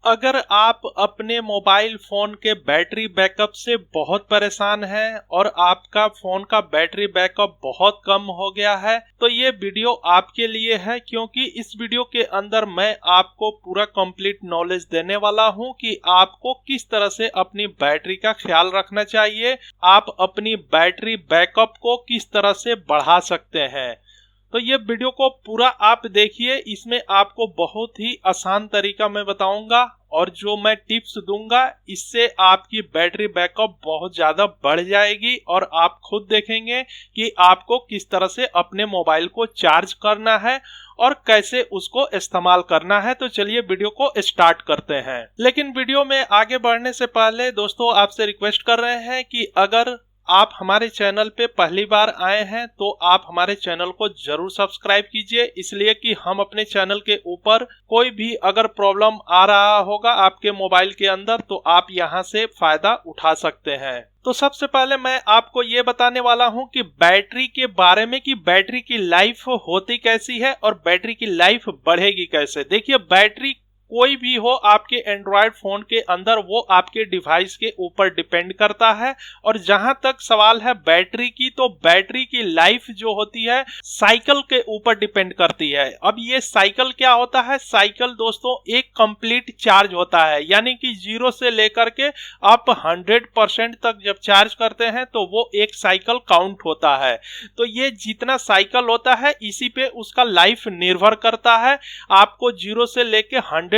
अगर आप अपने मोबाइल फोन के बैटरी बैकअप से बहुत परेशान हैं और आपका फोन का बैटरी बैकअप बहुत कम हो गया है तो ये वीडियो आपके लिए है, क्योंकि इस वीडियो के अंदर मैं आपको पूरा कंप्लीट नॉलेज देने वाला हूं कि आपको किस तरह से अपनी बैटरी का ख्याल रखना चाहिए, आप अपनी बैटरी बैकअप को किस तरह से बढ़ा सकते हैं। तो ये वीडियो को पूरा आप देखिए, इसमें आपको बहुत ही आसान तरीका मैं बताऊंगा और जो मैं टिप्स दूंगा इससे आपकी बैटरी बैकअप बहुत ज़्यादा बढ़ जाएगी और आप खुद देखेंगे कि आपको किस तरह से अपने मोबाइल को चार्ज करना है और कैसे उसको इस्तेमाल करना है। तो चलिए वीडियो को स्टार्ट करते हैं। लेकिन वीडियो में आगे बढ़ने से पहले दोस्तों आपसे रिक्वेस्ट कर रहे हैं कि अगर आप हमारे चैनल पे पहली बार आए हैं तो आप हमारे चैनल को जरूर सब्सक्राइब कीजिए, इसलिए कि हम अपने चैनल के ऊपर कोई भी अगर प्रॉब्लम आ रहा होगा आपके मोबाइल के अंदर तो आप यहां से फायदा उठा सकते हैं। तो सबसे पहले मैं आपको ये बताने वाला हूं कि बैटरी के बारे में कि बैटरी की लाइफ होती कैसी है और बैटरी की लाइफ बढ़ेगी कैसे। देखिए, बैटरी कोई भी हो आपके एंड्रॉयड फोन के अंदर वो आपके डिवाइस के ऊपर डिपेंड करता है। और जहां तक सवाल है बैटरी की, तो बैटरी की लाइफ जो होती है साइकिल के ऊपर डिपेंड करती है। अब ये साइकिल क्या होता है? साइकिल दोस्तों एक कंप्लीट चार्ज होता है, यानी कि 0 से लेकर के आप 100% तक जब चार्ज करते हैं तो वो एक साइकिल काउंट होता है। तो ये जितना साइकिल होता है इसी पे उसका लाइफ निर्भर करता है। आपको 0 से लेके 100%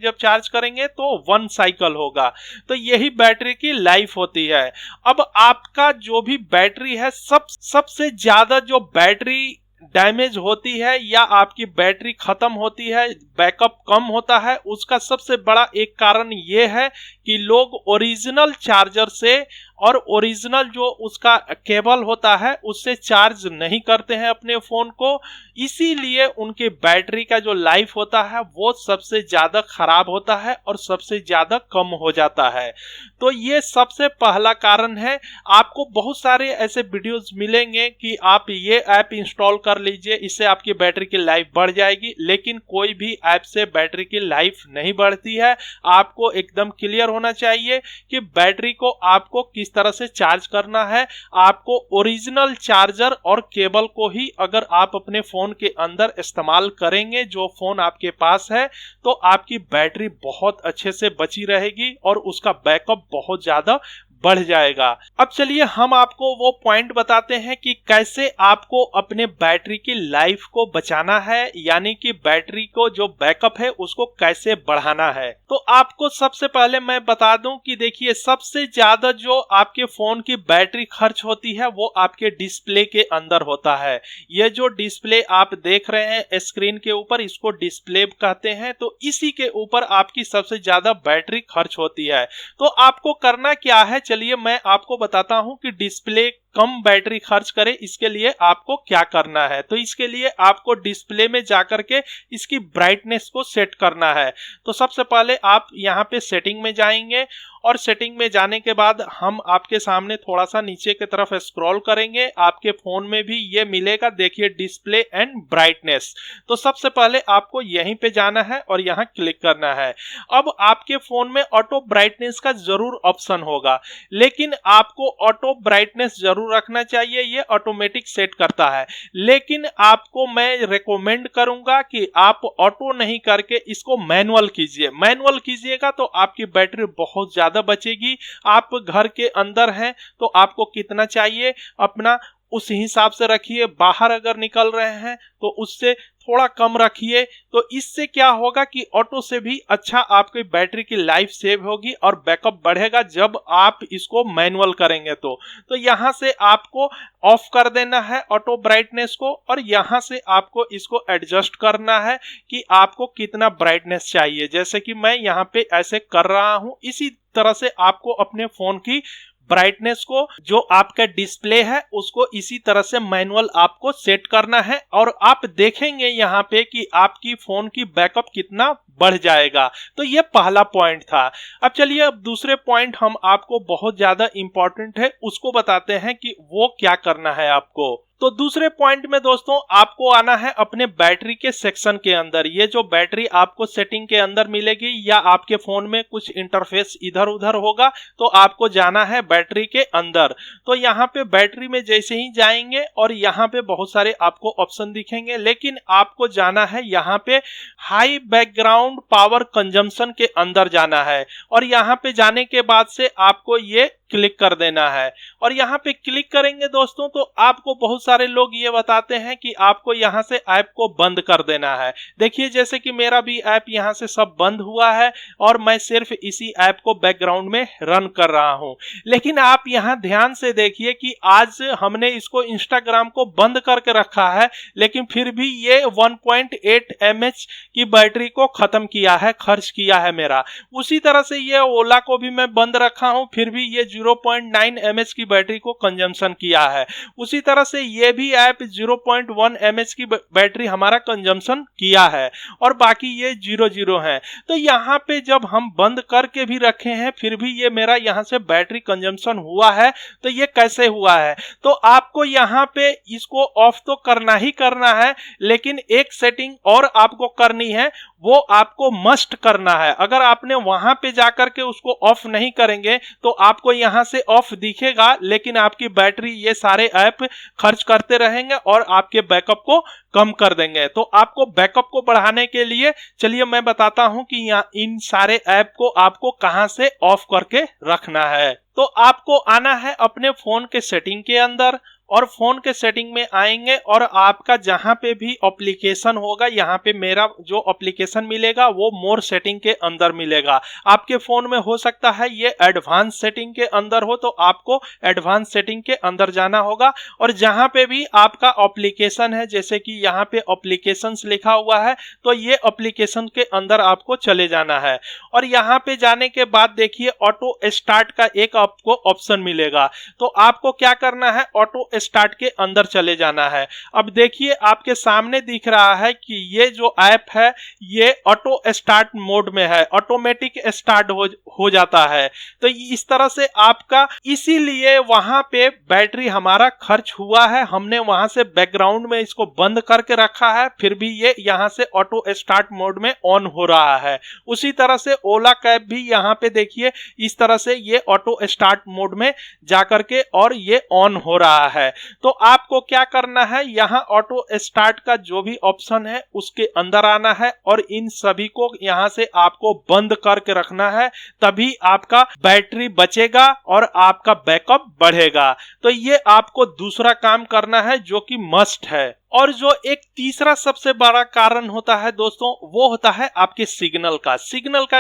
जब चार्ज करेंगे तो 1 साइकिल होगा। तो यही बैटरी की लाइफ होती है। अब आपका जो भी बैटरी है सबसे ज्यादा जो बैटरी डैमेज होती है या आपकी बैटरी खत्म होती है, बैकअप कम होता है, उसका सबसे बड़ा एक कारण ये है कि लोग ओरिजिनल चार्जर से और ओरिजिनल जो उसका केबल होता है उससे चार्ज नहीं करते हैं अपने फोन को। इसीलिए उनके बैटरी का जो लाइफ होता है वो सबसे ज्यादा खराब होता है और सबसे ज्यादा कम हो जाता है। तो ये सबसे पहला कारण है। आपको बहुत सारे ऐसे वीडियोस मिलेंगे कि आप ये ऐप इंस्टॉल कर लीजिए, इससे आपकी बैटरी की लाइफ बढ़ जाएगी, लेकिन कोई भी ऐप से बैटरी की लाइफ नहीं बढ़ती है। आपको एकदम क्लियर होना चाहिए कि बैटरी को आपको किस तरह से चार्ज करना है। आपको ओरिजिनल चार्जर और केबल को ही अगर आप अपने फोन के अंदर इस्तेमाल करेंगे, जो फोन आपके पास है, तो आपकी बैटरी बहुत अच्छे से बची रहेगी और उसका बैकअप बहुत ज्यादा बढ़ जाएगा। अब चलिए हम आपको वो पॉइंट बताते हैं कि कैसे आपको अपने बैटरी की लाइफ को बचाना है, यानी कि बैटरी को जो बैकअप है उसको कैसे बढ़ाना है। तो आपको सबसे पहले मैं बता दूं कि देखिए, सबसे ज्यादा जो आपके फोन की बैटरी खर्च होती है वो आपके डिस्प्ले के अंदर होता है। ये जो डिस्प्ले आप देख रहे हैं स्क्रीन के ऊपर, इसको डिस्प्ले कहते हैं। तो इसी के ऊपर आपकी सबसे ज्यादा बैटरी खर्च होती है। तो आपको करना क्या है, चलिए मैं आपको बताता हूं कि डिस्प्ले कम बैटरी खर्च करे इसके लिए आपको क्या करना है। तो इसके लिए आपको डिस्प्ले में जाकर के इसकी ब्राइटनेस को सेट करना है। तो सबसे पहले आप यहां पे सेटिंग में जाएंगे और सेटिंग में जाने के बाद हम आपके सामने थोड़ा सा नीचे की तरफ स्क्रॉल करेंगे। आपके फोन में भी ये मिलेगा, देखिए डिस्प्ले एंड ब्राइटनेस। तो सबसे पहले आपको यहीं पे जाना है और यहां क्लिक करना है। अब आपके फोन में ऑटो ब्राइटनेस का जरूर ऑप्शन होगा, लेकिन आपको ऑटो ब्राइटनेस जरूर रखना चाहिए, ये ऑटोमेटिक सेट करता है। लेकिन आपको मैं रेकमेंड करूंगा कि आप ऑटो नहीं करके इसको मैनुअल कीजिए। मैनुअल कीजिएगा तो आपकी बैटरी बहुत ज्यादा बचेगी। आप घर के अंदर हैं तो आपको कितना चाहिए अपना उस हिसाब से रखिए। बाहर अगर निकल रहे हैं तो उससे थोड़ा कम रखिए। तो इससे क्या होगा कि ऑटो से भी अच्छा आपकी बैटरी की लाइफ सेव होगी और बैकअप बढ़ेगा जब आप इसको मैनुअल करेंगे। तो यहां से आपको ऑफ कर देना है ऑटो ब्राइटनेस को और यहां से आपको इसको एडजस्ट करना है कि आपको कितना ब्राइटनेस चाहिए। जैसे कि मैं यहां पे ऐसे कर रहा हूं, इसी तरह से आपको अपने फोन की ब्राइटनेस को, जो आपका डिस्प्ले है, उसको इसी तरह से मैनुअल आपको सेट करना है और आप देखेंगे यहाँ पे कि आपकी फोन की बैकअप कितना बढ़ जाएगा। तो ये पहला पॉइंट था। अब चलिए अब दूसरे पॉइंट हम आपको बहुत ज्यादा इंपॉर्टेंट है उसको बताते हैं कि वो क्या करना है आपको। तो दूसरे पॉइंट में दोस्तों आपको आना है अपने बैटरी के सेक्शन के अंदर। ये जो बैटरी आपको सेटिंग के अंदर मिलेगी या आपके फोन में कुछ इंटरफेस इधर उधर होगा, तो आपको जाना है बैटरी के अंदर। तो यहाँ पे बैटरी में जैसे ही जाएंगे और यहाँ पे बहुत सारे आपको ऑप्शन दिखेंगे, लेकिन आपको जाना है यहाँ पे हाई बैकग्राउंड पावर कंजम्पशन के अंदर जाना है। और यहाँ पे जाने के बाद से आपको ये क्लिक कर देना है। और यहाँ पे क्लिक करेंगे दोस्तों तो आपको बहुत सारे लोग ये बताते हैं कि आपको यहाँ से ऐप को बंद कर देना है। देखिए जैसे कि मेरा भी ऐप यहाँ से सब बंद हुआ है और मैं सिर्फ इसी ऐप को बैकग्राउंड में रन कर रहा हूँ। लेकिन आप यहाँ ध्यान से देखिए कि आज हमने इसको इंस्टाग्राम को बंद करके रखा है, लेकिन फिर भी ये 1.8 mAh की बैटरी को खत्म किया है, खर्च किया है मेरा। उसी तरह से ये ओला को भी मैं बंद रखा हूँ, फिर भी ये 0.9 mAh की बैटरी को कंजम्पशन किया है। उसी तरह से ये भी ऐप 0.1 mAh की बैटरी हमारा कंजम्पशन किया है और बाकी ये 0 है। तो यहाँ पे जब हम बंद करके भी रखे हैं फिर भी ये मेरा यहाँ से बैटरी कंजम्पशन हुआ है। तो ये कैसे हुआ है? तो आपको यहाँ पे इसको ऑफ तो करना ही करना है, लेकिन एक सेटिंग और आपको करनी है, वो आपको मस्ट करना है। अगर आपने वहां पे जाकर के उसको ऑफ नहीं करेंगे तो आपको यहां से ऑफ दिखेगा, लेकिन आपकी बैटरी ये सारे ऐप खर्च करते रहेंगे और आपके बैकअप को कम कर देंगे। तो आपको बैकअप को बढ़ाने के लिए चलिए मैं बताता हूं कि यहाँ इन सारे ऐप को आपको कहां से ऑफ करके रखना है। तो आपको आना है अपने फोन के सेटिंग के अंदर और फोन के सेटिंग में आएंगे और आपका जहां पे भी एप्लीकेशन होगा, यहाँ पे मेरा जो एप्लीकेशन मिलेगा वो मोर सेटिंग के अंदर मिलेगा। आपके फोन में हो सकता है ये एडवांस सेटिंग के अंदर हो, तो आपको एडवांस सेटिंग के अंदर जाना होगा और जहां पे भी आपका एप्लीकेशन है, जैसे कि यहाँ पे एप्लीकेशंस लिखा हुआ है, तो ये एप्लीकेशन के अंदर आपको चले जाना है। और यहाँ पे जाने के बाद देखिए ऑटो स्टार्ट का एक आपको ऑप्शन मिलेगा। तो आपको क्या करना है, ऑटो स्टार्ट के अंदर चले जाना है। अब देखिए आपके सामने दिख रहा है कि ये जो ऐप है ये ऑटो स्टार्ट मोड में है, ऑटोमेटिक स्टार्ट हो जाता है। तो इस तरह से आपका, इसीलिए वहां पे बैटरी हमारा खर्च हुआ है। हमने वहां से बैकग्राउंड में इसको बंद करके रखा है, फिर भी ये यहां से ऑटो स्टार्ट मोड में ऑन हो रहा है। उसी तरह से ओला कैब भी यहाँ पे देखिए इस तरह से ये ऑटो स्टार्ट मोड में जाकर के और ये ऑन हो रहा है। तो आपको क्या करना है, यहाँ ऑटो स्टार्ट का जो भी ऑप्शन है उसके अंदर आना है और इन सभी को यहाँ से आपको बंद करके रखना है, तभी आपका बैटरी बचेगा और आपका बैकअप बढ़ेगा। तो ये आपको दूसरा काम करना है जो कि मस्ट है। और जो एक तीसरा सबसे बड़ा कारण होता है दोस्तों, वो होता है आपके सिग्नल का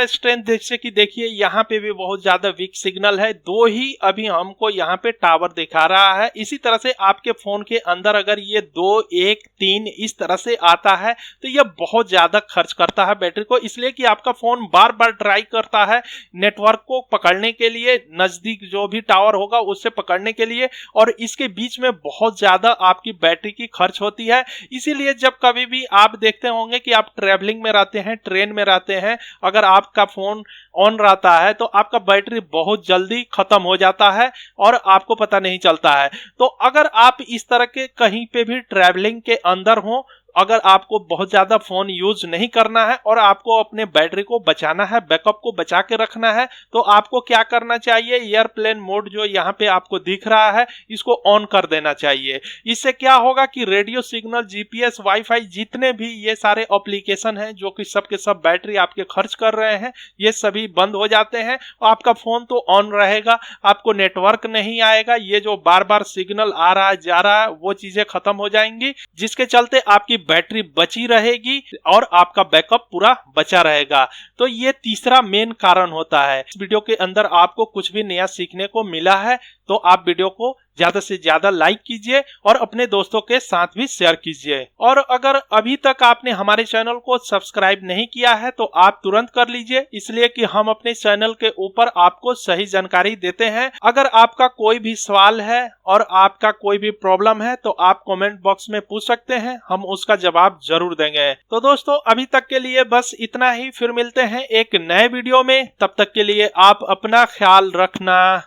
स्ट्रेंथ। जैसे कि देखिए यहाँ पे भी बहुत ज्यादा वीक सिग्नल है, 2 ही अभी हमको यहाँ पे टावर दिखा रहा है। इसी तरह से आपके फोन के अंदर अगर ये 2, 1, 3 इस तरह से आता है तो ये बहुत ज्यादा खर्च करता है बैटरी को, इसलिए कि आपका फोन बार बार ट्राई करता है नेटवर्क को पकड़ने के लिए, नजदीक जो भी टावर होगा उससे पकड़ने के लिए, और इसके बीच में बहुत ज्यादा आपकी बैटरी की खर्च होती है। इसीलिए जब कभी भी आप देखते होंगे कि आप ट्रैवलिंग में रहते हैं, ट्रेन में रहते हैं, अगर आपका फोन ऑन रहता है तो आपका बैटरी बहुत जल्दी खत्म हो जाता है और आपको पता नहीं चलता है। तो अगर आप इस तरह के कहीं पे भी ट्रैवलिंग के अंदर हो, अगर आपको बहुत ज्यादा फोन यूज नहीं करना है और आपको अपने बैटरी को बचाना है, बैकअप को बचा के रखना है, तो आपको क्या करना चाहिए, एयरप्लेन मोड जो यहाँ पे आपको दिख रहा है इसको ऑन कर देना चाहिए। इससे क्या होगा कि रेडियो सिग्नल, जीपीएस, वाईफाई, जितने भी ये सारे एप्लीकेशन हैं जो कि सब के सब बैटरी आपके खर्च कर रहे हैं, ये सभी बंद हो जाते हैं। आपका फोन तो ऑन रहेगा, आपको नेटवर्क नहीं आएगा, ये जो बार बार सिग्नल आ रहा है जा रहा है वो चीजें खत्म हो जाएंगी, जिसके चलते आपकी बैटरी बची रहेगी और आपका बैकअप पूरा बचा रहेगा। तो ये तीसरा मेन कारण होता है। इस वीडियो के अंदर आपको कुछ भी नया सीखने को मिला है तो आप वीडियो को ज्यादा से ज्यादा लाइक कीजिए और अपने दोस्तों के साथ भी शेयर कीजिए। और अगर अभी तक आपने हमारे चैनल को सब्सक्राइब नहीं किया है तो आप तुरंत कर लीजिए, इसलिए कि हम अपने चैनल के ऊपर आपको सही जानकारी देते हैं। अगर आपका कोई भी सवाल है और आपका कोई भी प्रॉब्लम है तो आप कमेंट बॉक्स में पूछ सकते हैं, हम उसका जवाब जरूर देंगे। तो दोस्तों अभी तक के लिए बस इतना ही, फिर मिलते हैं एक नए वीडियो में। तब तक के लिए आप अपना ख्याल रखना।